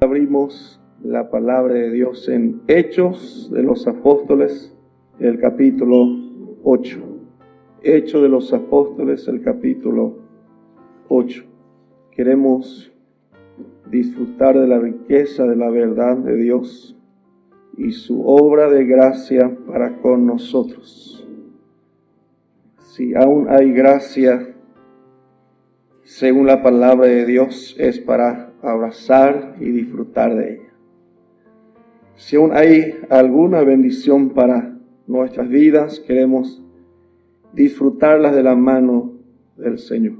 Abrimos la palabra de Dios en Hechos de los Apóstoles, el capítulo 8. Hechos de los Apóstoles, el capítulo 8. Queremos disfrutar de la riqueza de la verdad de Dios y su obra de gracia para con nosotros. Si aún hay gracia, según la palabra de Dios, es para abrazar y disfrutar de ella. Si aún hay alguna bendición para nuestras vidas, queremos disfrutarlas de la mano del Señor.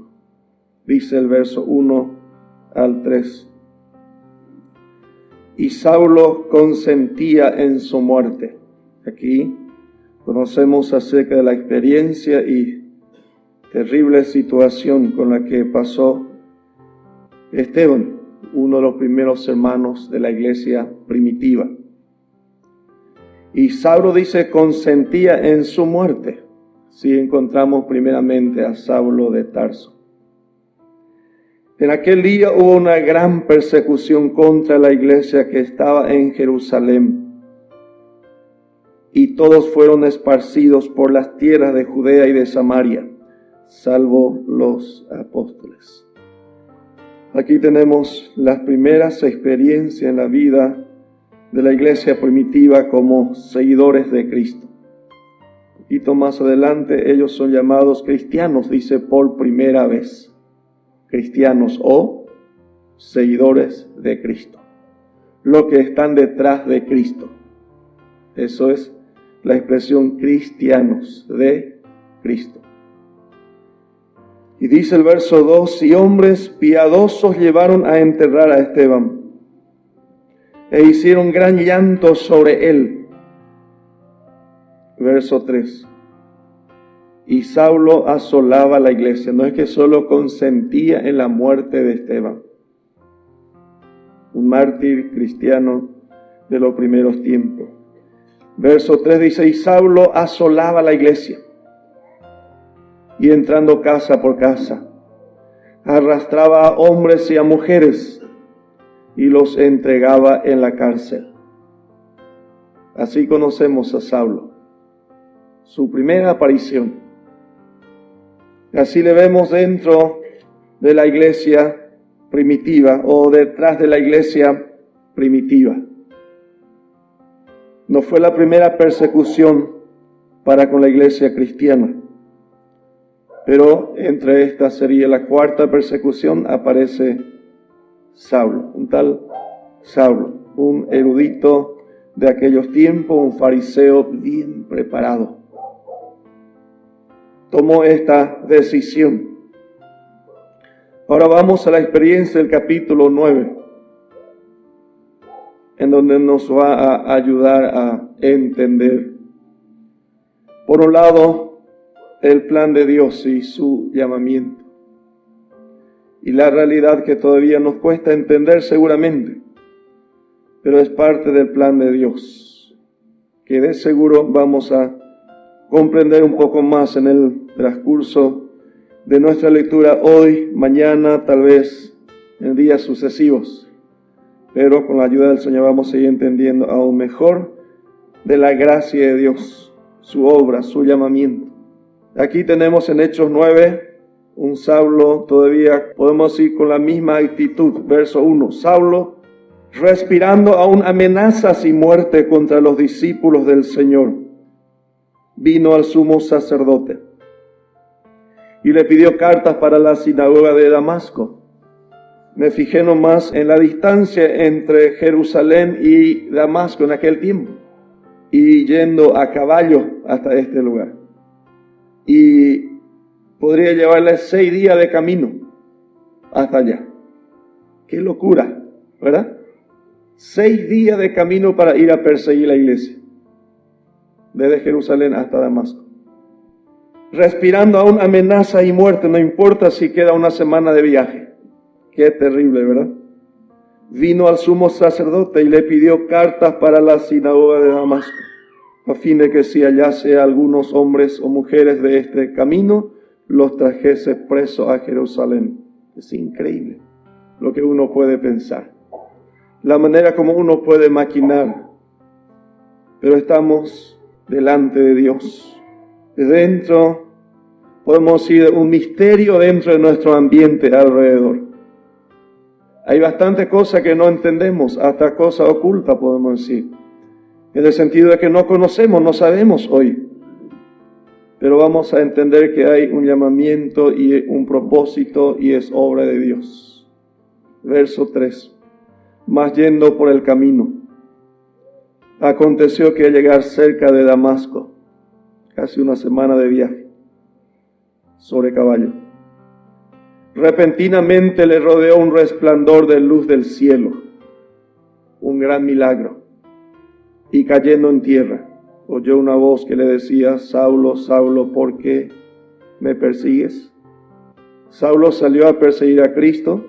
Dice el verso 1 al 3. Y Saulo consentía en su muerte. Aquí conocemos acerca de la experiencia y terrible situación con la que pasó Esteban, uno de los primeros hermanos de la iglesia primitiva. Y Saulo dice consentía en su muerte. Si encontramos primeramente a Saulo de Tarso. En aquel día hubo una gran persecución contra la iglesia que estaba en Jerusalén. Y todos fueron esparcidos por las tierras de Judea y de Samaria, salvo los apóstoles. Aquí tenemos las primeras experiencias en la vida de la iglesia primitiva como seguidores de Cristo. Un poquito más adelante ellos son llamados cristianos, dice por primera vez. Cristianos o seguidores de Cristo. Lo que están detrás de Cristo. Eso es la expresión cristianos de Cristo. Y dice el verso 2, y hombres piadosos llevaron a enterrar a Esteban, e hicieron gran llanto sobre él. Verso 3. Y Saulo asolaba la iglesia. No es que solo consentía en la muerte de Esteban, un mártir cristiano de los primeros tiempos. Verso 3 dice, y Saulo asolaba la iglesia, y entrando casa por casa, arrastraba a hombres y a mujeres, y los entregaba en la cárcel. Así conocemos a Saulo, su primera aparición. Así le vemos dentro de la iglesia primitiva o detrás de la iglesia primitiva. No fue la primera persecución para con la iglesia cristiana, pero entre estas sería la cuarta persecución, aparece Saulo, un tal Saulo, un erudito de aquellos tiempos, un fariseo bien preparado. Tomó esta decisión. Ahora vamos a la experiencia del capítulo 9, en donde nos va a ayudar a entender, por un lado, el plan de Dios y su llamamiento, y la realidad que todavía nos cuesta entender seguramente, pero es parte del plan de Dios, que de seguro vamos a comprender un poco más en el transcurso de nuestra lectura hoy, mañana, tal vez en días sucesivos. Pero con la ayuda del Señor vamos a ir entendiendo aún mejor de la gracia de Dios, su obra, su llamamiento. Aquí tenemos en Hechos 9 un Saulo, todavía podemos ir con la misma actitud. Verso 1, Saulo, respirando aún amenazas y muerte contra los discípulos del Señor, vino al sumo sacerdote y le pidió cartas para la sinagoga de Damasco. Me fijé nomás en la distancia entre Jerusalén y Damasco en aquel tiempo, y yendo a caballo hasta este lugar. Y podría llevarle 6 días de camino hasta allá. ¡Qué locura! ¿Verdad? 6 días de camino para ir a perseguir la iglesia, desde Jerusalén hasta Damasco. Respirando aún amenaza y muerte, no importa si queda una semana de viaje. Qué terrible, ¿verdad? Vino al sumo sacerdote y le pidió cartas para la sinagoga de Damasco, a fin de que si hallase a algunos hombres o mujeres de este camino, los trajese presos a Jerusalén. Es increíble lo que uno puede pensar. la manera como uno puede maquinar, pero estamos delante de Dios. Dentro, podemos decir, un misterio dentro de nuestro ambiente alrededor. Hay bastante cosas que no entendemos, hasta cosas ocultas podemos decir, en el sentido de que no conocemos, no sabemos hoy. Pero vamos a entender que hay un llamamiento y un propósito y es obra de Dios. Verso 3. Mas yendo por el camino, aconteció que al llegar cerca de Damasco, casi una semana de viaje, sobre caballo, repentinamente le rodeó un resplandor de luz del cielo, un gran milagro, y cayendo en tierra, oyó una voz que le decía: Saulo, Saulo, ¿por qué me persigues? Saulo salió a perseguir a Cristo,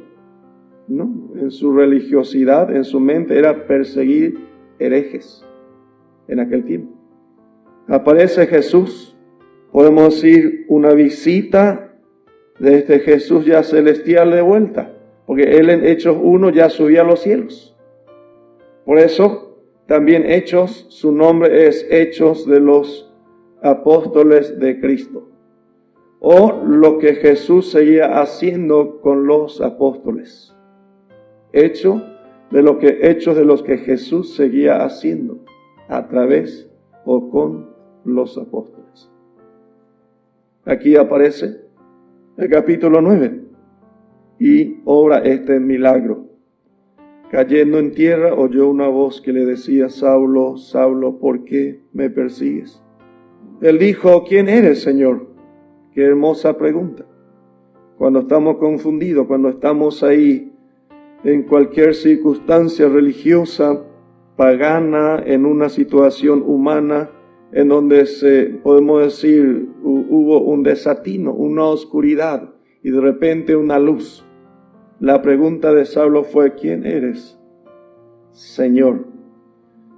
¿no? En su religiosidad, en su mente, era perseguir herejes en aquel tiempo. Aparece Jesús, podemos decir, una visita de este Jesús ya celestial de vuelta, porque Él en Hechos 1 ya subía a los cielos. Por eso, también Hechos, su nombre es Hechos de los Apóstoles de Cristo, o lo que Jesús seguía haciendo con los apóstoles. Hechos de los que Jesús seguía haciendo a través o con los apóstoles. Aquí aparece el capítulo 9 y obra este milagro. Cayendo en tierra, oyó una voz que le decía: Saulo, Saulo, ¿por qué me persigues? Él dijo: ¿quién eres, Señor? Qué hermosa pregunta. Cuando estamos confundidos, cuando estamos ahí en cualquier circunstancia religiosa, pagana, en una situación humana, en donde podemos decir, hubo un desatino, una oscuridad, y de repente una luz. La pregunta de Saulo fue: ¿quién eres, Señor?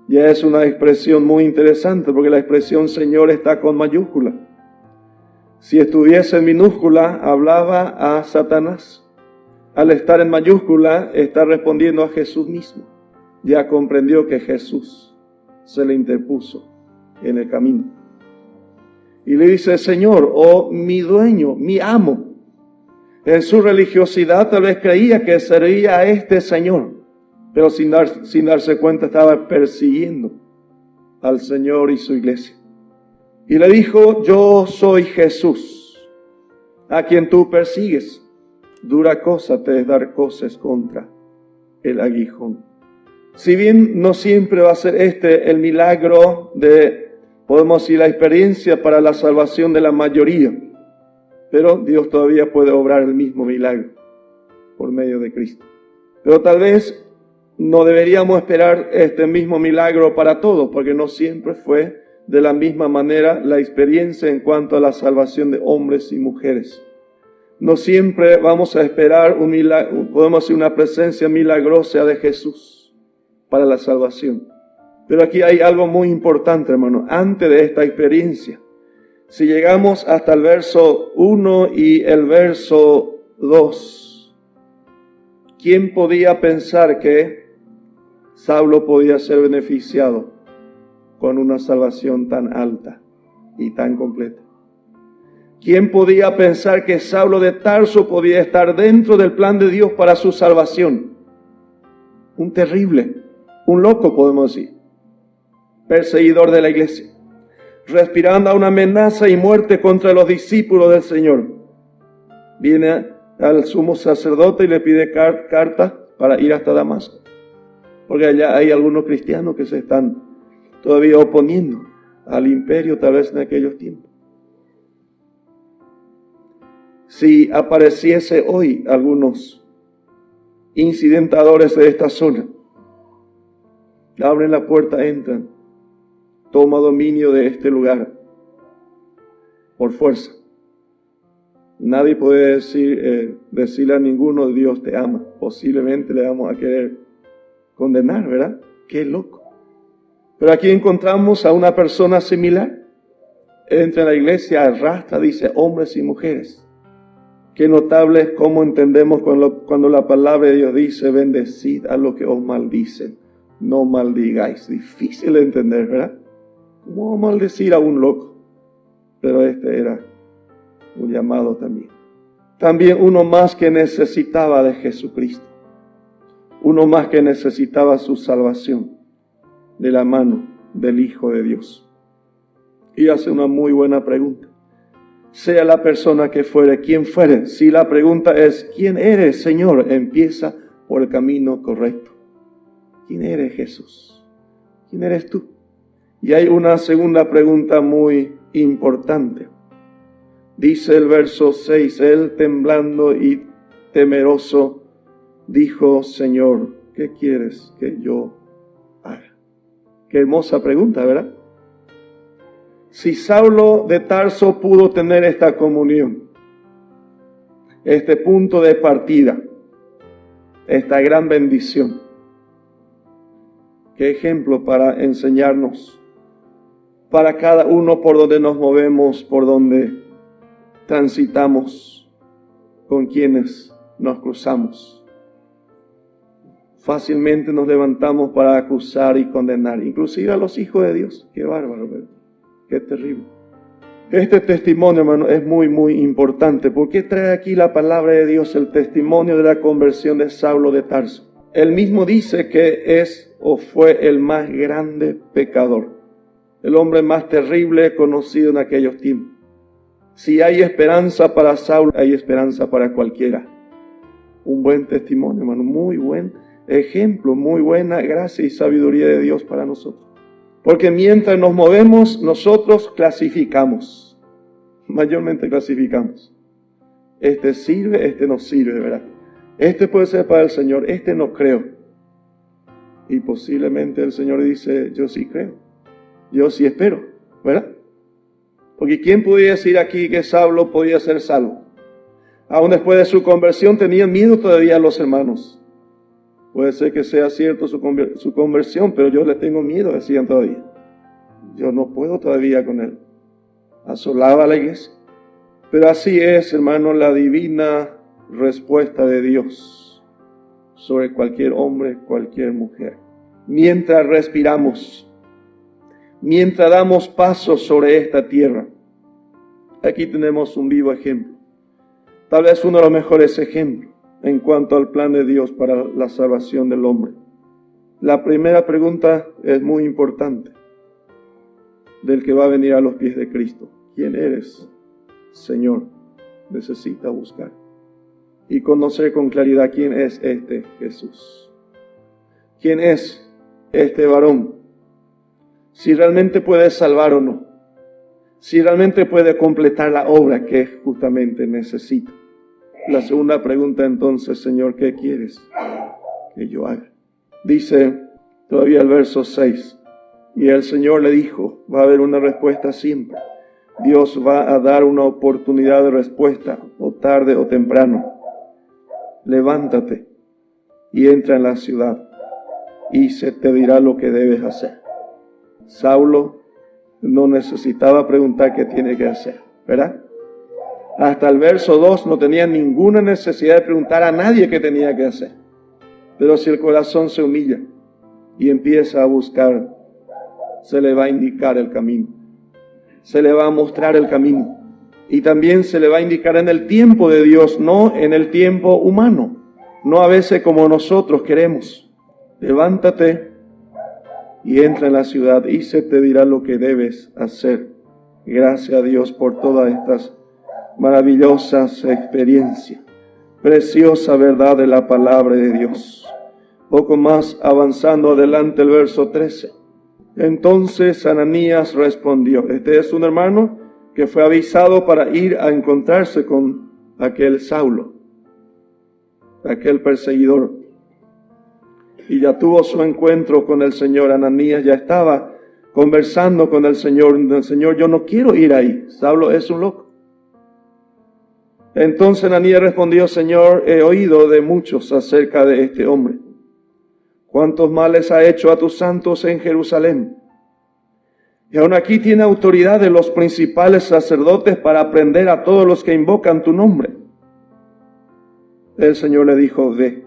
Ya es una expresión muy interesante, porque la expresión Señor está con mayúscula. Si estuviese en minúscula, hablaba a Satanás. Al estar en mayúscula, está respondiendo a Jesús mismo. Ya comprendió que Jesús se le interpuso en el camino. Y le dice: Señor, oh mi dueño, mi amo. En su religiosidad tal vez creía que servía a este Señor, pero sin darse cuenta estaba persiguiendo al Señor y su iglesia. Y le dijo: yo soy Jesús, a quien tú persigues. Dura cosa te es dar coces contra el aguijón. Si bien no siempre va a ser el milagro podemos decir, la experiencia para la salvación de la mayoría, pero Dios todavía puede obrar el mismo milagro por medio de Cristo. Pero tal vez no deberíamos esperar este mismo milagro para todos, porque no siempre fue de la misma manera la experiencia en cuanto a la salvación de hombres y mujeres. No siempre vamos a esperar un milagro, podemos decir, una presencia milagrosa de Jesús para la salvación. Pero aquí hay algo muy importante, hermano. Antes de esta experiencia, si llegamos hasta el verso 1 y el verso 2, ¿quién podía pensar que Saulo podía ser beneficiado con una salvación tan alta y tan completa? ¿Quién podía pensar que Saulo de Tarso podía estar dentro del plan de Dios para su salvación? Un terrible, un loco podemos decir, perseguidor de la iglesia, respirando a una amenaza y muerte contra los discípulos del Señor. Viene al sumo sacerdote y le pide carta para ir hasta Damasco, porque allá hay algunos cristianos que se están todavía oponiendo al imperio, tal vez en aquellos tiempos. Si apareciese hoy algunos incidentadores de esta zona, abren la puerta, entran, toma dominio de este lugar por fuerza. Nadie puede decirle a ninguno: Dios te ama. Posiblemente le vamos a querer condenar, ¿verdad? ¡Qué loco! Pero aquí encontramos a una persona similar. Entra en la iglesia, arrastra, dice, hombres y mujeres Qué notable es cómo entendemos cuando la palabra de Dios dice, bendecid a los que os maldicen, no maldigáis. Difícil de entender, ¿verdad? ¿Cómo maldecir a un loco? Pero este era un llamado también. También uno más que necesitaba de Jesucristo. Uno más que necesitaba su salvación de la mano del Hijo de Dios. Y hace una muy buena pregunta. Sea la persona que fuere, quien fuere, si la pregunta es, ¿quién eres, Señor? Empieza por el camino correcto. ¿Quién eres, Jesús? ¿Quién eres tú? Y hay una segunda pregunta muy importante. Dice el verso 6, él temblando y temeroso dijo, Señor, ¿qué quieres que yo haga? Qué hermosa pregunta, ¿verdad? Si Saulo de Tarso pudo tener esta comunión, este punto de partida, esta gran bendición, qué ejemplo para enseñarnos, para cada uno por donde nos movemos, por donde transitamos, con quienes nos cruzamos. Fácilmente nos levantamos para acusar y condenar, inclusive a los hijos de Dios. Qué bárbaro, ¿verdad? Qué terrible. Este testimonio, hermano, es muy, muy importante. ¿Por qué trae aquí la palabra de Dios el testimonio de la conversión de Saulo de Tarso? Él mismo dice que es o fue el más grande pecador, el hombre más terrible conocido en aquellos tiempos. Si hay esperanza para Saulo, hay esperanza para cualquiera. Un buen testimonio, hermano, muy buen ejemplo, muy buena gracia y sabiduría de Dios para nosotros. Porque mientras nos movemos, nosotros clasificamos. Mayormente clasificamos. Este sirve, este no sirve, ¿verdad? Este puede ser para el Señor, este no creo. Y posiblemente el Señor dice, yo sí creo. Yo sí espero, ¿verdad? Porque ¿quién podía decir aquí que Saulo podía ser salvo? Aún después de su conversión tenían miedo todavía los hermanos. Puede ser que sea cierto su conversión, pero yo le tengo miedo, decían todavía. Yo no puedo todavía con él. Asolaba a la iglesia. Pero así es, hermano, la divina respuesta de Dios sobre cualquier hombre, cualquier mujer. Mientras respiramos, mientras damos pasos sobre esta tierra. Aquí tenemos un vivo ejemplo. Tal vez uno de los mejores ejemplos en cuanto al plan de Dios para la salvación del hombre. La primera pregunta es muy importante del que va a venir a los pies de Cristo. ¿Quién eres, Señor? Necesita buscar y conocer con claridad quién es este Jesús. ¿Quién es este varón? Si realmente puede salvar o no. Si realmente puede completar la obra que justamente necesita. La segunda pregunta entonces, Señor, ¿qué quieres que yo haga? Dice todavía el verso 6, y el Señor le dijo, va a haber una respuesta siempre. Dios va a dar una oportunidad de respuesta, o tarde o temprano. Levántate y entra en la ciudad, y se te dirá lo que debes hacer. Saulo no necesitaba preguntar qué tiene que hacer, ¿verdad? Hasta el verso 2 no tenía ninguna necesidad de preguntar a nadie qué tenía que hacer. Pero si el corazón se humilla y empieza a buscar, se le va a indicar el camino. Se le va a mostrar el camino. Y también se le va a indicar en el tiempo de Dios, no en el tiempo humano. No a veces como nosotros queremos. Levántate y entra en la ciudad y se te dirá lo que debes hacer. Gracias a Dios por todas estas maravillosas experiencias, preciosa verdad de la palabra de Dios. Poco más avanzando adelante el verso 13. Entonces Ananías respondió. Este es un hermano que fue avisado para ir a encontrarse con aquel Saulo, aquel perseguidor. Y ya tuvo su encuentro con el Señor. Ananías ya estaba conversando con el Señor. El Señor, yo no quiero ir ahí. Saulo es un loco. Entonces Ananías respondió, Señor, he oído de muchos acerca de este hombre. ¿Cuántos males ha hecho a tus santos en Jerusalén? Y aún aquí tiene autoridad de los principales sacerdotes para prender a todos los que invocan tu nombre. el Señor le dijo, ve,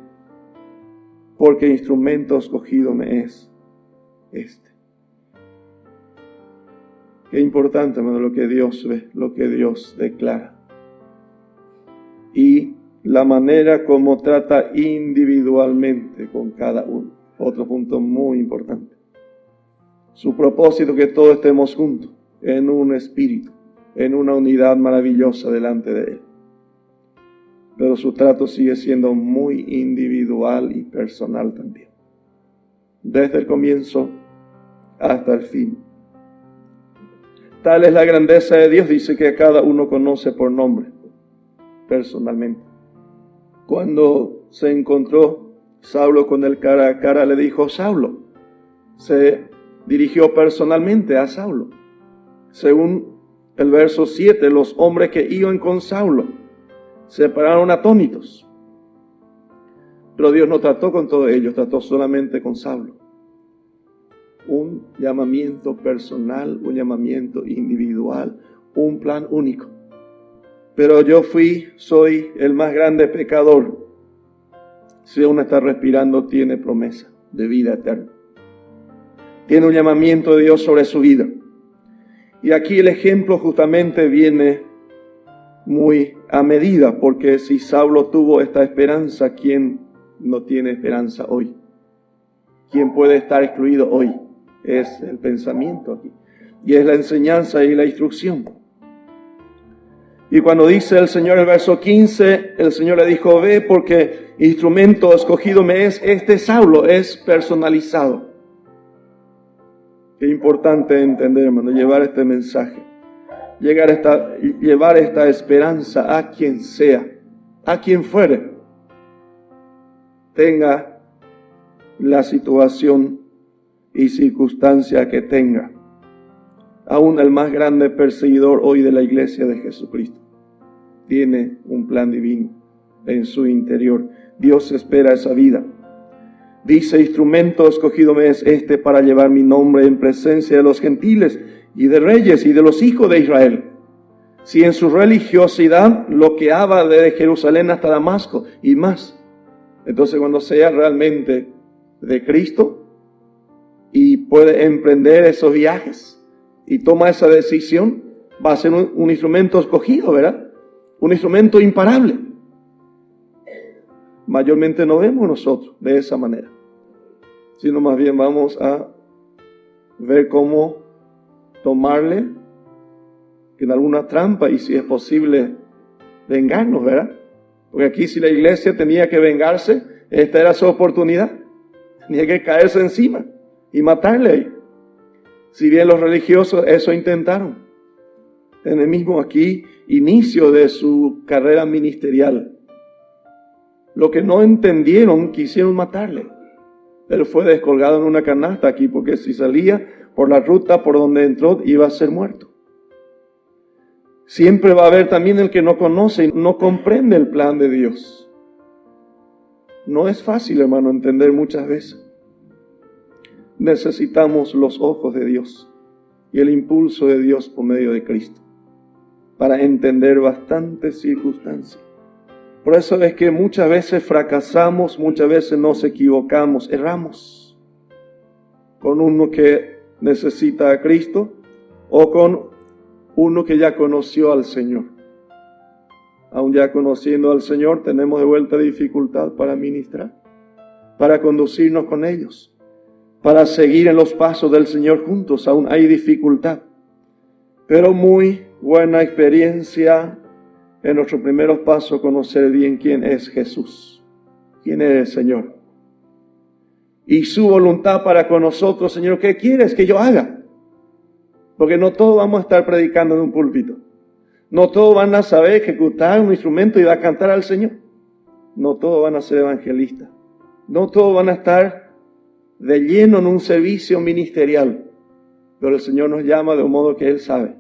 porque instrumento escogido me es este. Qué importante, hermano, lo que Dios ve, lo que Dios declara. Y la manera como trata individualmente con cada uno. Otro punto muy importante. Su propósito, que todos estemos juntos, en un espíritu, en una unidad maravillosa delante de Él. Pero su trato sigue siendo muy individual y personal también. Desde el comienzo hasta el fin. Tal es la grandeza de Dios, dice que a cada uno conoce por nombre, personalmente. Cuando se encontró Saulo con él cara a cara, le dijo, Saulo. Se dirigió personalmente a Saulo. Según el verso 7, los hombres que iban con Saulo se pararon atónitos. Pero Dios no trató con todos ellos, trató solamente con Saulo. Un llamamiento personal, un llamamiento individual, un plan único. Pero yo soy el más grande pecador. Si aún está respirando, tiene promesa de vida eterna. Tiene un llamamiento de Dios sobre su vida. Y aquí el ejemplo justamente viene muy a medida, porque si Saulo tuvo esta esperanza, ¿quién no tiene esperanza hoy? ¿Quién puede estar excluido hoy? Es el pensamiento aquí. Y es la enseñanza y la instrucción. Y cuando dice el Señor en el verso 15, el Señor le dijo, ve porque instrumento escogido me es este Saulo, es personalizado. Qué importante entender, hermano, llevar este mensaje. Llevar esta esperanza a quien sea, a quien fuere. Tenga la situación y circunstancia que tenga. Aún el más grande perseguidor hoy de la iglesia de Jesucristo tiene un plan divino en su interior. Dios espera esa vida. Dice, instrumento escogido me es este para llevar mi nombre en presencia de los gentiles y de reyes y de los hijos de Israel. Si en su religiosidad bloqueaba desde Jerusalén hasta Damasco y más. Entonces cuando sea realmente de Cristo y puede emprender esos viajes y toma esa decisión, va a ser un instrumento escogido, ¿verdad? Un instrumento imparable. Mayormente no vemos nosotros de esa manera, sino más bien vamos a ver cómo tomarle en alguna trampa y si es posible vengarnos, ¿verdad? Porque aquí si la iglesia tenía que vengarse, esta era su oportunidad. Tenía que caerse encima y matarle ahí. Si bien los religiosos eso intentaron. En el mismo aquí inicio de su carrera ministerial. Lo que no entendieron, quisieron matarle. Él fue descolgado en una canasta aquí, porque si salía por la ruta por donde entró, iba a ser muerto. Siempre va a haber también el que no conoce y no comprende el plan de Dios. No es fácil, hermano, entender muchas veces. Necesitamos los ojos de Dios y el impulso de Dios por medio de Cristo para entender bastantes circunstancias. Por eso es que muchas veces fracasamos, muchas veces nos equivocamos, erramos. Con uno que necesita a Cristo o con uno que ya conoció al Señor. Aún ya conociendo al Señor, tenemos de vuelta dificultad para ministrar, para conducirnos con ellos, para seguir en los pasos del Señor juntos. Aún hay dificultad. Pero muy buena experiencia en nuestros primeros pasos, conocer bien quién es Jesús, quién es el Señor. Y su voluntad para con nosotros, Señor, ¿qué quieres que yo haga? Porque no todos vamos a estar predicando en un púlpito. No todos van a saber ejecutar un instrumento y va a cantar al Señor. No todos van a ser evangelistas. No todos van a estar de lleno en un servicio ministerial. Pero el Señor nos llama de un modo que Él sabe.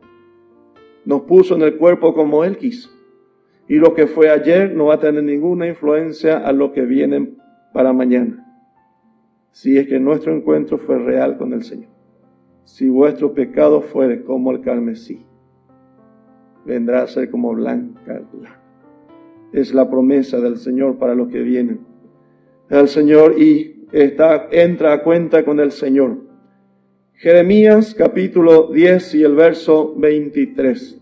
Nos puso en el cuerpo como Él quiso. Y lo que fue ayer no va a tener ninguna influencia a lo que viene para mañana. Si es que nuestro encuentro fue real con el Señor. Si vuestro pecado fuere como el carmesí, vendrá a ser como blanca lana. es la promesa del Señor para los que vienen al Señor y entra a cuenta con el Señor. Jeremías capítulo 10 y el verso 23.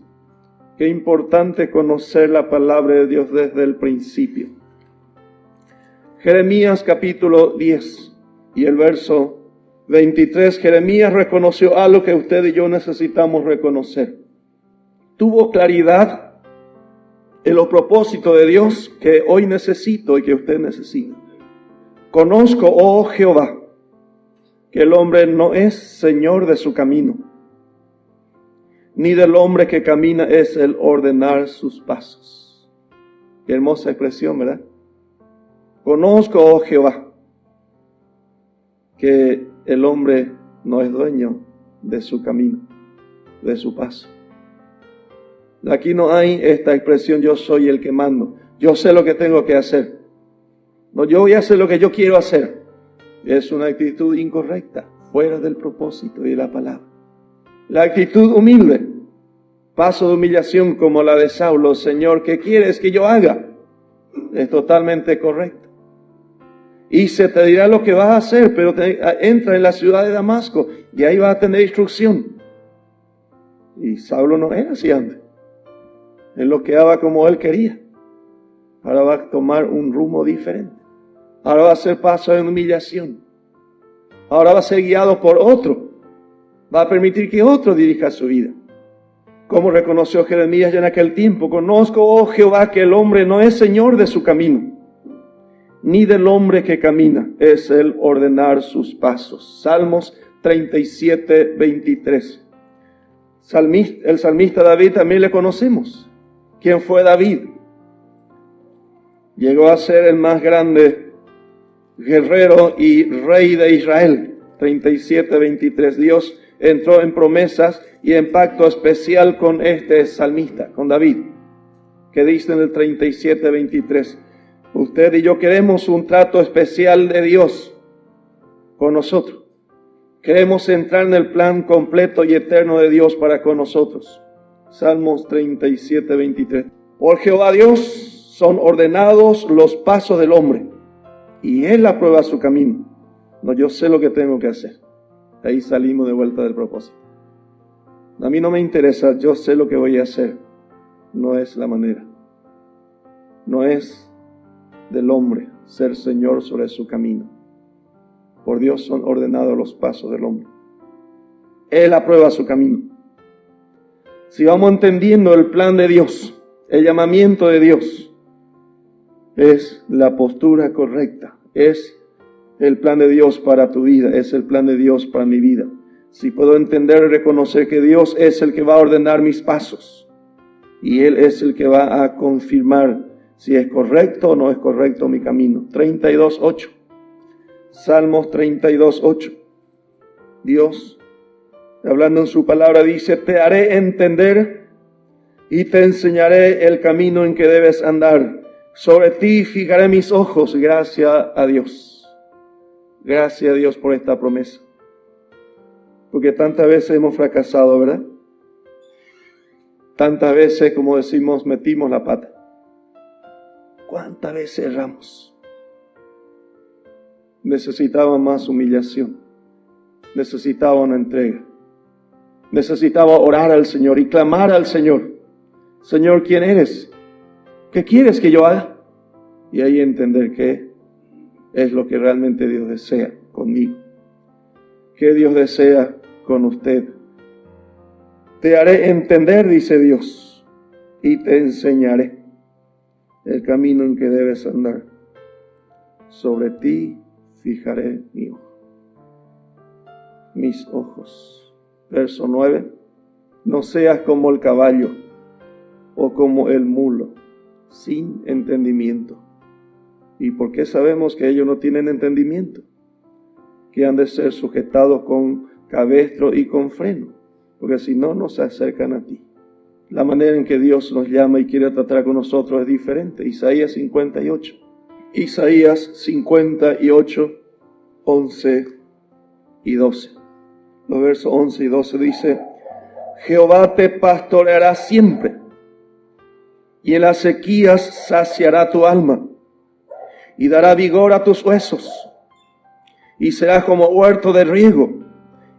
Qué importante conocer la palabra de Dios desde el principio. Jeremías capítulo 10 y el verso 23. Jeremías reconoció algo que usted y yo necesitamos reconocer. Tuvo claridad en los propósitos de Dios que hoy necesito y que usted necesita. Conozco, oh Jehová, que el hombre no es señor de su camino, ni del hombre que camina es el ordenar sus pasos. Qué hermosa expresión, ¿verdad? Conozco, oh Jehová, que el hombre no es dueño de su camino, de su paso. Aquí no hay esta expresión, yo soy el que mando, yo sé lo que tengo que hacer. No, yo voy a hacer lo que yo quiero hacer. Es una actitud incorrecta, fuera del propósito y de la palabra. La actitud humilde, paso de humillación como la de Saulo, Señor, ¿qué quieres que yo haga? Es totalmente correcto. Y se te dirá lo que vas a hacer, pero entra en la ciudad de Damasco y ahí vas a tener instrucción. Y Saulo no era así antes. Él lo quedaba como él quería. Ahora va a tomar un rumbo diferente. Ahora va a hacer paso en humillación. Ahora va a ser guiado por otro. Va a permitir que otro dirija su vida. Como reconoció Jeremías ya en aquel tiempo, conozco, oh Jehová, que el hombre no es señor de su camino, ni del hombre que camina es el ordenar sus pasos. Salmos 37, 23. El salmista David también le conocemos. ¿Quién fue David? Llegó a ser el más grande guerrero y rey de Israel. 37, 23. Dios entró en promesas y en pacto especial con este salmista, con David, que dice en el 37, 23. Usted y yo queremos un trato especial de Dios con nosotros. Queremos entrar en el plan completo y eterno de Dios para con nosotros. Salmos 37, 23. Por Jehová Dios son ordenados los pasos del hombre, y Él aprueba su camino. No, yo sé lo que tengo que hacer. Ahí salimos de vuelta del propósito. A mí no me interesa, yo sé lo que voy a hacer. No es la manera. No es del hombre ser señor sobre su camino. Por Dios son ordenados los pasos del hombre. Él aprueba su camino. Si vamos entendiendo el plan de Dios, el llamamiento de Dios, es la postura correcta, es el plan de Dios para tu vida, es el plan de Dios para mi vida. Si puedo entender y reconocer que Dios es el que va a ordenar mis pasos y Él es el que va a confirmar si es correcto o no es correcto mi camino. 32:8. Salmos 32:8. Dios, hablando en su palabra, dice, te haré entender y te enseñaré el camino en que debes andar. Sobre ti fijaré mis ojos. Gracias a Dios. Gracias a Dios por esta promesa. Porque tantas veces hemos fracasado, ¿verdad? Tantas veces, como decimos, metimos la pata. ¿Cuántas veces erramos? Necesitaba más humillación. Necesitaba una entrega. Necesitaba orar al Señor y clamar al Señor. Señor, ¿quién eres? ¿Qué quieres que yo haga? Y ahí entender qué es lo que realmente Dios desea conmigo. ¿Qué Dios desea con usted? Te haré entender, dice Dios, y te enseñaré el camino en que debes andar. Sobre ti fijaré mis ojos. Verso 9. No seas como el caballo o como el mulo, sin entendimiento. ¿Y por qué sabemos que ellos no tienen entendimiento? Que han de ser sujetados con cabestro y con freno, porque si no, no se acercan a ti. La manera en que Dios nos llama y quiere tratar con nosotros es diferente. Isaías 58. Isaías 58, 11 y 12. Los versos 11 y 12 dice, Jehová te pastoreará siempre. y en las sequías saciará tu alma, y dará vigor a tus huesos, y será como huerto de riego,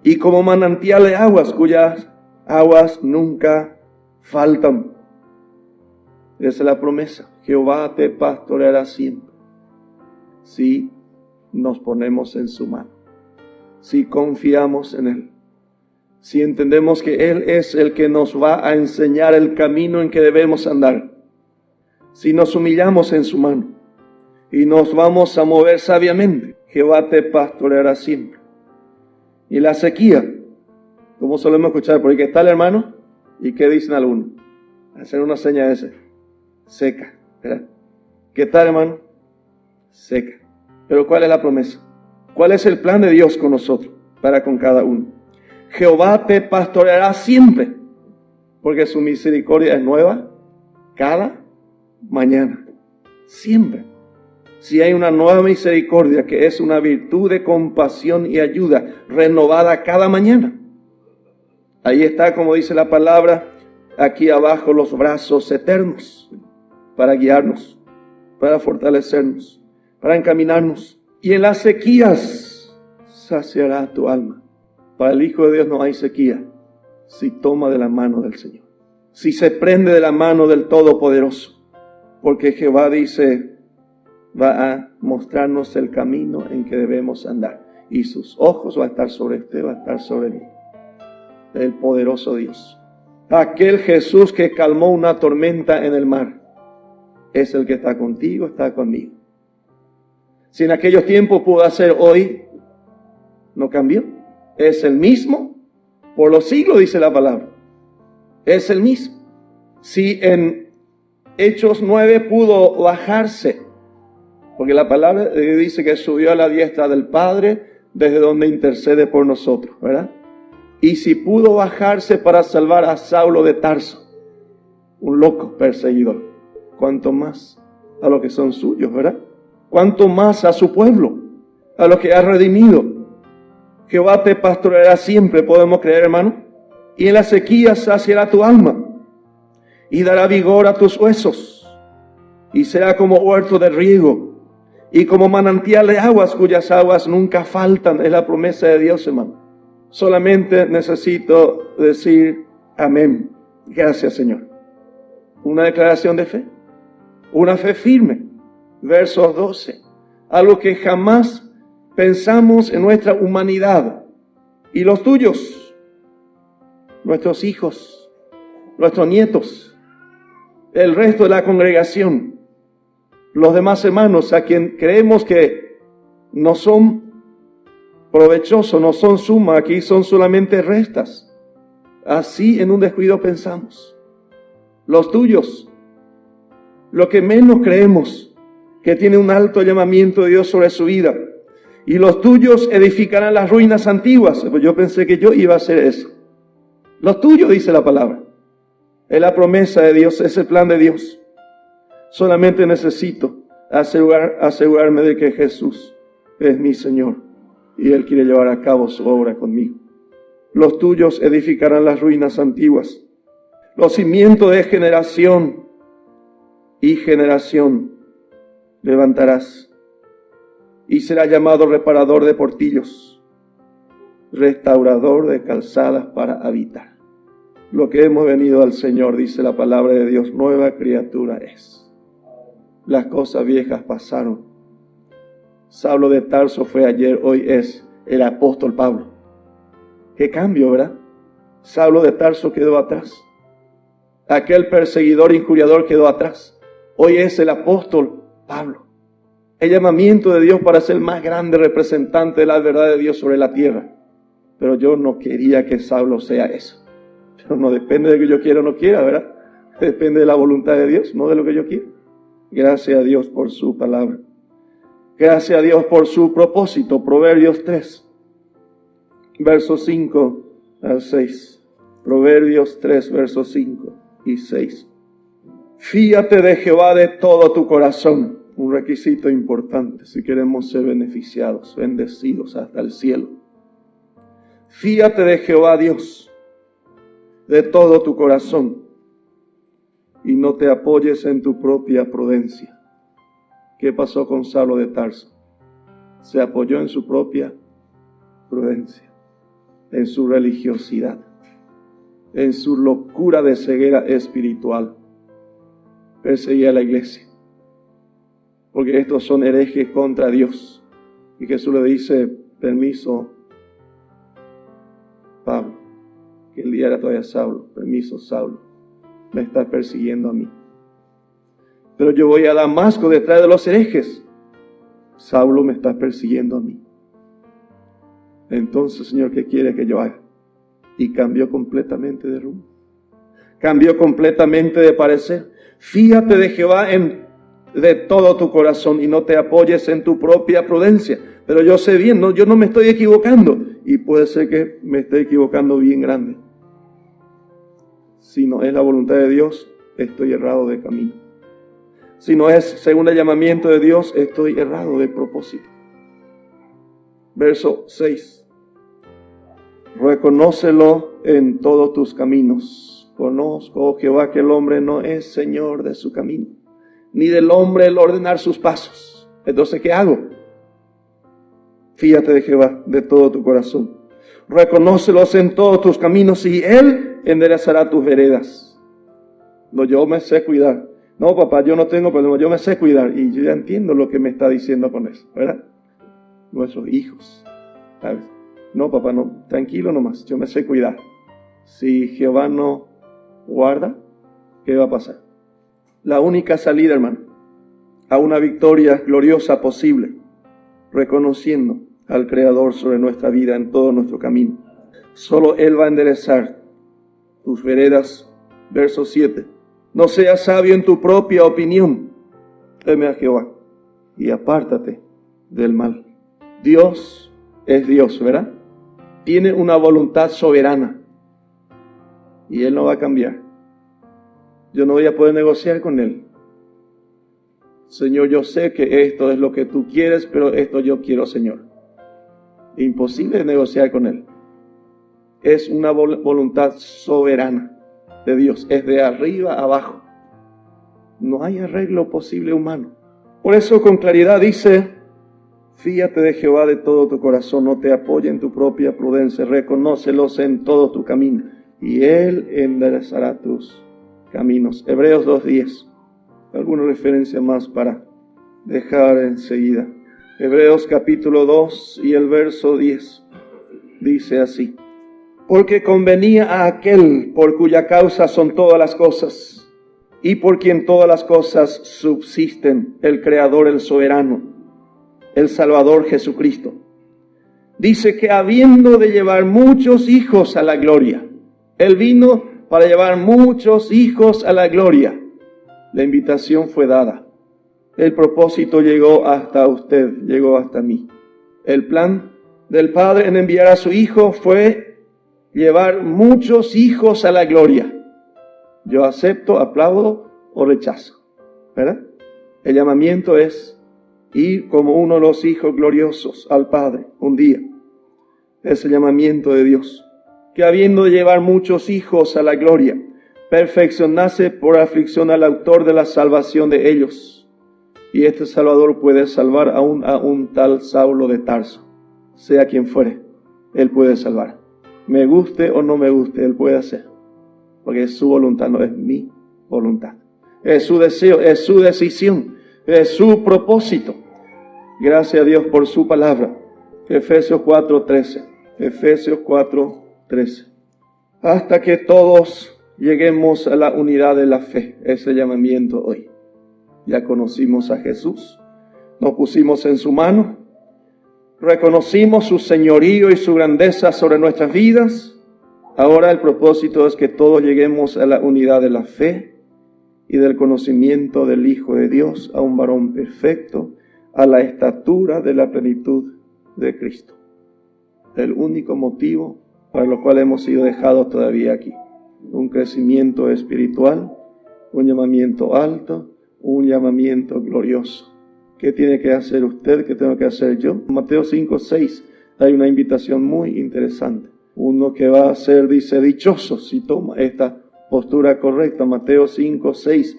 y como manantial de aguas, cuyas aguas nunca faltan. Esa es la promesa. Jehová te pastoreará siempre, si nos ponemos en su mano, si confiamos en Él, si entendemos que Él es el que nos va a enseñar el camino en que debemos andar, si nos humillamos en su mano y nos vamos a mover sabiamente, Jehová te pastoreará siempre. Y la sequía, como solemos escuchar, porque está el hermano, ¿y qué dicen algunos? Hacer una seña de ese, seca, ¿verdad? ¿Qué tal, hermano? Seca. Pero ¿cuál es la promesa? ¿Cuál es el plan de Dios con nosotros, para con cada uno? Jehová te pastoreará siempre, porque su misericordia es nueva cada mañana. Siempre. Si hay una nueva misericordia, que es una virtud de compasión y ayuda renovada cada mañana. Ahí está, como dice la palabra, aquí abajo los brazos eternos para guiarnos, para fortalecernos, para encaminarnos. Y en las sequías saciará tu alma. Para el Hijo de Dios no hay sequía si toma de la mano del Señor, si se prende de la mano del Todopoderoso, porque Jehová dice, va a mostrarnos el camino en que debemos andar, y sus ojos va a estar sobre usted, va a estar sobre mí. El poderoso Dios, aquel Jesús que calmó una tormenta en el mar, es el que está contigo, está conmigo. Si en aquellos tiempos pudo hacer hoy, no cambió. Es el mismo por los siglos, dice la palabra. Es el mismo. Si en Hechos 9 pudo bajarse, porque la palabra dice que subió a la diestra del Padre, desde donde intercede por nosotros, ¿verdad? Y si pudo bajarse para salvar a Saulo de Tarso, un loco perseguidor, cuanto más a los que son suyos, ¿verdad? Cuanto más a su pueblo, a los que ha redimido. Jehová te pastoreará siempre, podemos creer, hermano. Y en la sequía saciará tu alma, y dará vigor a tus huesos, y será como huerto de riego, y como manantial de aguas, cuyas aguas nunca faltan. Es la promesa de Dios, hermano. Solamente necesito decir amén. Gracias, Señor. Una declaración de fe, una fe firme. Versos 12. Algo que jamás pensamos en nuestra humanidad. Y los tuyos, nuestros hijos, nuestros nietos, el resto de la congregación, los demás hermanos a quien creemos que no son provechosos, no son suma, aquí son solamente restas. Así en un descuido pensamos. Los tuyos, lo que menos creemos que tiene un alto llamamiento de Dios sobre su vida. Y los tuyos edificarán las ruinas antiguas. Pues yo pensé que yo iba a hacer eso. Los tuyos, dice la palabra. Es la promesa de Dios, es el plan de Dios. Solamente necesito asegurarme de que Jesús es mi Señor y Él quiere llevar a cabo su obra conmigo. Los tuyos edificarán las ruinas antiguas. Los cimientos de generación y generación levantarás, y será llamado reparador de portillos, restaurador de calzadas para habitar. Lo que hemos venido al Señor, dice la palabra de Dios, nueva criatura es. Las cosas viejas pasaron. Saulo de Tarso fue ayer, hoy es el apóstol Pablo. Qué cambio, ¿verdad? Saulo de Tarso quedó atrás. Aquel perseguidor, injuriador quedó atrás. Hoy es el apóstol Pablo. El llamamiento de Dios para ser el más grande representante de la verdad de Dios sobre la tierra. Pero yo no quería que Saulo sea eso. Pero no depende de que yo quiera o no quiera, ¿verdad? Depende de la voluntad de Dios, no de lo que yo quiero. Gracias a Dios por su palabra. Gracias a Dios por su propósito. Proverbios 3, versos 5 al 6. Proverbios 3, versos 5 y 6. Fíate de Jehová de todo tu corazón. Un requisito importante si queremos ser beneficiados, bendecidos hasta el cielo. Fíate de Jehová Dios de todo tu corazón y no te apoyes en tu propia prudencia. ¿Qué pasó con Saulo de Tarso? Se apoyó en su propia prudencia, en su religiosidad, en su locura de ceguera espiritual. Perseguía a la iglesia, porque estos son herejes contra Dios. Y Jesús le dice, permiso, Pablo, que el día era todavía Saulo, permiso, Saulo, me estás persiguiendo a mí. Pero yo voy a Damasco detrás de los herejes. Saulo, me estás persiguiendo a mí. Entonces, Señor, ¿qué quiere que yo haga? Y cambió completamente de rumbo. Cambió completamente de parecer. Fíjate de Jehová de todo tu corazón y no te apoyes en tu propia prudencia. Pero yo sé bien, yo no me estoy equivocando. Y puede ser que me esté equivocando bien grande. Si no es la voluntad de Dios, estoy errado de camino. Si no es según el llamamiento de Dios, estoy errado de propósito. Verso 6. Reconócelo en todos tus caminos. Conozco, oh Jehová, que el hombre no es señor de su camino, ni del hombre el ordenar sus pasos. Entonces, ¿qué hago? Fíjate de Jehová de todo tu corazón. Reconócelos en todos tus caminos y Él enderezará tus veredas. No, yo me sé cuidar. No, papá, yo no tengo problema, yo me sé cuidar. Y yo ya entiendo lo que me está diciendo con eso, ¿verdad? Nuestros hijos, ¿sabes? No, papá, no, tranquilo nomás, yo me sé cuidar. Si Jehová no guarda, ¿qué va a pasar? La única salida, hermano, a una victoria gloriosa posible, reconociendo al Creador sobre nuestra vida en todo nuestro camino. Solo Él va a enderezar tus veredas. Verso 7. No seas sabio en tu propia opinión. Teme a Jehová y apártate del mal. Dios es Dios, ¿verdad? Tiene una voluntad soberana y Él no va a cambiar. Yo no voy a poder negociar con Él. Señor, yo sé que esto es lo que tú quieres, pero esto yo quiero, Señor. Imposible negociar con Él. Es una voluntad soberana de Dios. Es de arriba a abajo. No hay arreglo posible humano. Por eso con claridad dice, fíjate de Jehová de todo tu corazón, no te apoye en tu propia prudencia, reconócelos en todo tu camino, y Él enderezará tus caminos. Hebreos 2:10. Alguna referencia más para dejar enseguida. Hebreos capítulo 2 y el verso 10. Dice así. Porque convenía a aquel por cuya causa son todas las cosas, y por quien todas las cosas subsisten, el Creador, el soberano, el Salvador Jesucristo. Dice que habiendo de llevar muchos hijos a la gloria, Él vino para llevar muchos hijos a la gloria. La invitación fue dada. El propósito llegó hasta usted, llegó hasta mí. El plan del Padre en enviar a su Hijo fue llevar muchos hijos a la gloria. Yo acepto, aplaudo o rechazo, ¿verdad? El llamamiento es ir como uno de los hijos gloriosos al Padre un día. Es el llamamiento de Dios. Que habiendo de llevar muchos hijos a la gloria, perfeccionase por aflicción al autor de la salvación de ellos. Y este Salvador puede salvar aún a un tal Saulo de Tarso. Sea quien fuere, Él puede salvar. Me guste o no me guste, Él puede hacer. Porque es su voluntad, no es mi voluntad. Es su deseo, es su decisión, es su propósito. Gracias a Dios por su palabra. Efesios 4:13. Efesios 4:13. Hasta que todos lleguemos a la unidad de la fe. Ese llamamiento hoy. Ya conocimos a Jesús. Nos pusimos en su mano. Reconocimos su señorío y su grandeza sobre nuestras vidas. Ahora el propósito es que todos lleguemos a la unidad de la fe y del conocimiento del Hijo de Dios, a un varón perfecto, a la estatura de la plenitud de Cristo. El único motivo para lo cual hemos sido dejados todavía aquí. Un crecimiento espiritual, un llamamiento alto, un llamamiento glorioso. ¿Qué tiene que hacer usted? ¿Qué tengo que hacer yo? En Mateo 5:6 hay una invitación muy interesante. Uno que va a ser, dice, dichoso si toma esta postura correcta. Mateo 5, 6.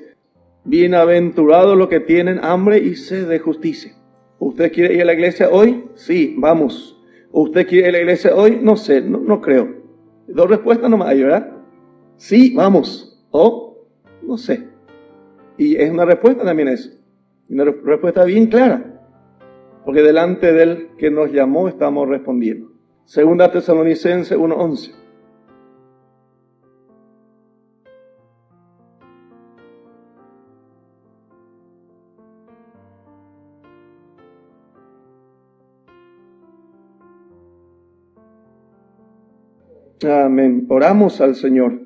Bienaventurados los que tienen hambre y sed de justicia. ¿Usted quiere ir a la iglesia hoy? Sí, vamos. ¿Usted quiere ir a la iglesia hoy? No sé, no creo. Dos respuestas nomás hay, ¿verdad? Sí, vamos. O, no sé. Y es una respuesta también eso. Una respuesta bien clara. Porque delante del que nos llamó estamos respondiendo. Segunda Tesalonicenses 1:11. Amén. Oramos al Señor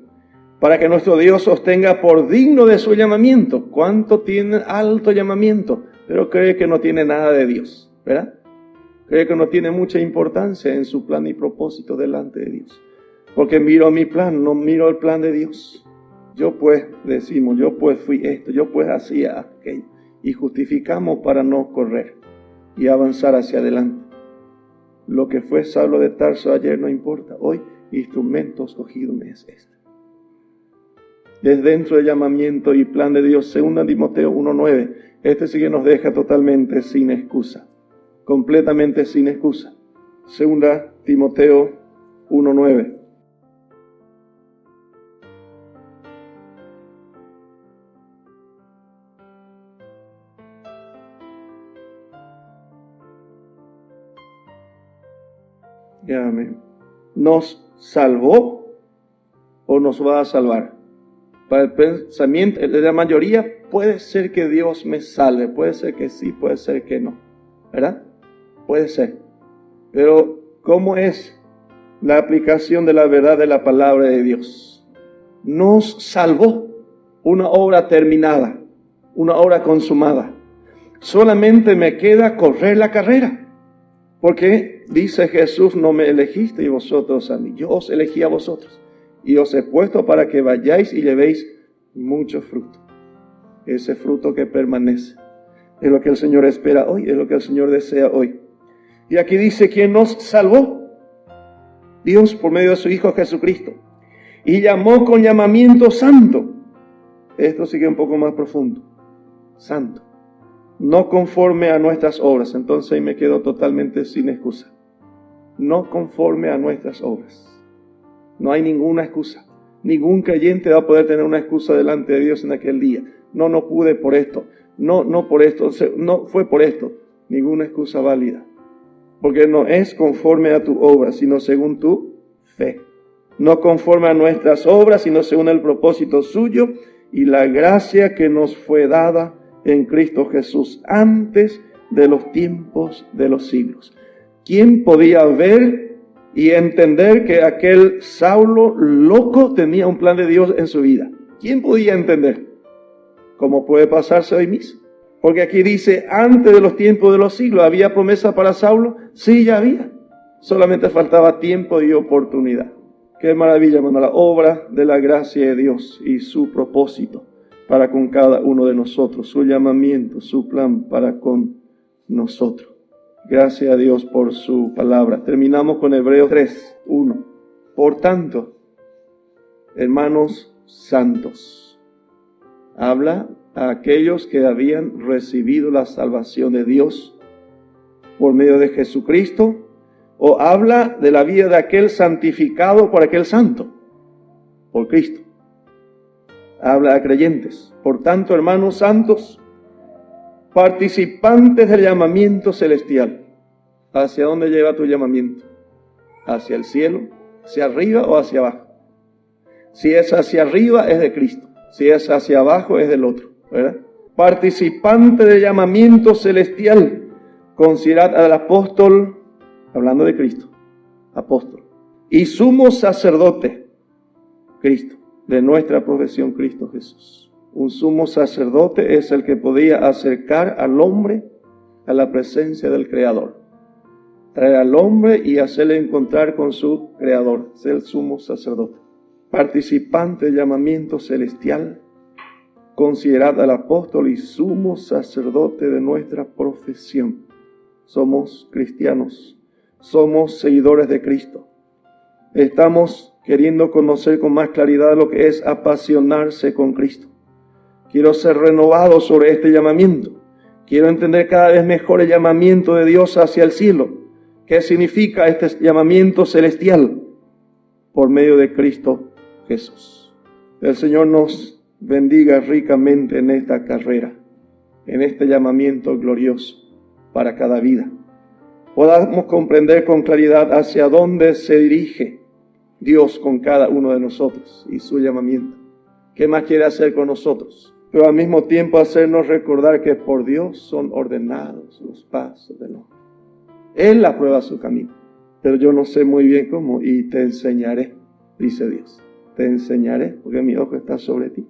para que nuestro Dios os tenga por digno de su llamamiento. ¿Cuánto tiene alto llamamiento? Pero cree que no tiene nada de Dios, ¿verdad? Cree que no tiene mucha importancia en su plan y propósito delante de Dios. Porque miro mi plan, no miro el plan de Dios. Yo pues, decimos, yo pues fui esto, yo pues hacía aquello. Y justificamos para no correr y avanzar hacia adelante. Lo que fue Saulo de Tarso ayer no importa. Hoy, instrumento escogido me es este. Desde dentro del llamamiento y plan de Dios, 2 Timoteo 1:9, este sí que nos deja totalmente sin excusa, completamente sin excusa. 2 Timoteo 1:9. Amén. ¿Nos salvó o nos va a salvar? Para el pensamiento de la mayoría, puede ser que Dios me salve, puede ser que sí, puede ser que no, ¿verdad? Puede ser. Pero, ¿cómo es la aplicación de la verdad de la palabra de Dios? Nos salvó, una obra terminada, una obra consumada. Solamente me queda correr la carrera. Porque dice Jesús, no me elegisteis vosotros a mí, yo os elegí a vosotros. Y os he puesto para que vayáis y llevéis mucho fruto. Ese fruto que permanece. Es lo que el Señor espera hoy, es lo que el Señor desea hoy. Y aquí dice, ¿quién nos salvó? Dios por medio de su Hijo Jesucristo. Y llamó con llamamiento santo. Esto sigue un poco más profundo. Santo. No conforme a nuestras obras. Entonces ahí me quedo totalmente sin excusa. No conforme a nuestras obras. No hay ninguna excusa. Ningún creyente va a poder tener una excusa delante de Dios en aquel día. No pude por esto. No por esto. No fue por esto. Ninguna excusa válida. Porque no es conforme a tu obra, sino según tu fe. No conforme a nuestras obras, sino según el propósito suyo y la gracia que nos fue dada en Cristo Jesús antes de los tiempos de los siglos. ¿Quién podía ver y entender que aquel Saulo loco tenía un plan de Dios en su vida? ¿Quién podía entender? ¿Cómo puede pasarse hoy mismo? Porque aquí dice, antes de los tiempos de los siglos, ¿había promesa para Saulo? Sí, ya había. Solamente faltaba tiempo y oportunidad. Qué maravilla, hermano, la obra de la gracia de Dios y su propósito para con cada uno de nosotros, su llamamiento, su plan para con nosotros. Gracias a Dios por su palabra. Terminamos con Hebreos 3:1. Por tanto, hermanos santos, habla a aquellos que habían recibido la salvación de Dios por medio de Jesucristo, o habla de la vida de aquel santificado por aquel santo, por Cristo. Habla a creyentes. Por tanto, hermanos santos, participantes del llamamiento celestial. ¿Hacia dónde lleva tu llamamiento? ¿Hacia el cielo? ¿Hacia arriba o hacia abajo? Si es hacia arriba, es de Cristo. Si es hacia abajo, es del otro, ¿verdad? Participante del llamamiento celestial. Considerad al apóstol, hablando de Cristo, apóstol, y sumo sacerdote, Cristo, de nuestra profesión, Cristo Jesús. Un sumo sacerdote es el que podía acercar al hombre a la presencia del Creador. Traer al hombre y hacerle encontrar con su Creador. Es el sumo sacerdote. Participante del llamamiento celestial. Considerad al apóstol y sumo sacerdote de nuestra profesión. Somos cristianos. Somos seguidores de Cristo. Estamos queriendo conocer con más claridad lo que es apasionarse con Cristo. Quiero ser renovado sobre este llamamiento. Quiero entender cada vez mejor el llamamiento de Dios hacia el cielo. ¿Qué significa este llamamiento celestial? Por medio de Cristo Jesús. El Señor nos bendiga ricamente en esta carrera, en este llamamiento glorioso para cada vida. Podamos comprender con claridad hacia dónde se dirige Dios con cada uno de nosotros y su llamamiento. ¿Qué más quiere hacer con nosotros? Pero al mismo tiempo hacernos recordar que por Dios son ordenados los pasos del hombre. Él aprueba su camino, pero yo no sé muy bien cómo, y te enseñaré, dice Dios. Te enseñaré, porque mi ojo está sobre ti.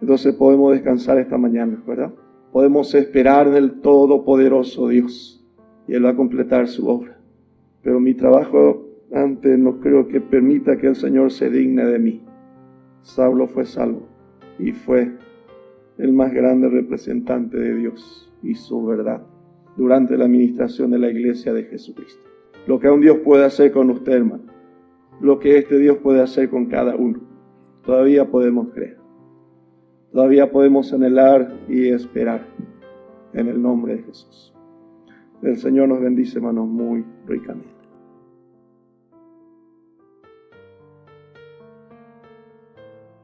Entonces podemos descansar esta mañana, ¿verdad? Podemos esperar del Todopoderoso Dios, y Él va a completar su obra. Pero mi trabajo antes no creo que permita que el Señor se digne de mí. Saulo fue salvo, y fue el más grande representante de Dios y su verdad durante la administración de la iglesia de Jesucristo. Lo que un Dios puede hacer con usted, hermano, lo que este Dios puede hacer con cada uno, todavía podemos creer. Todavía podemos anhelar y esperar en el nombre de Jesús. El Señor nos bendice, hermanos, muy ricamente.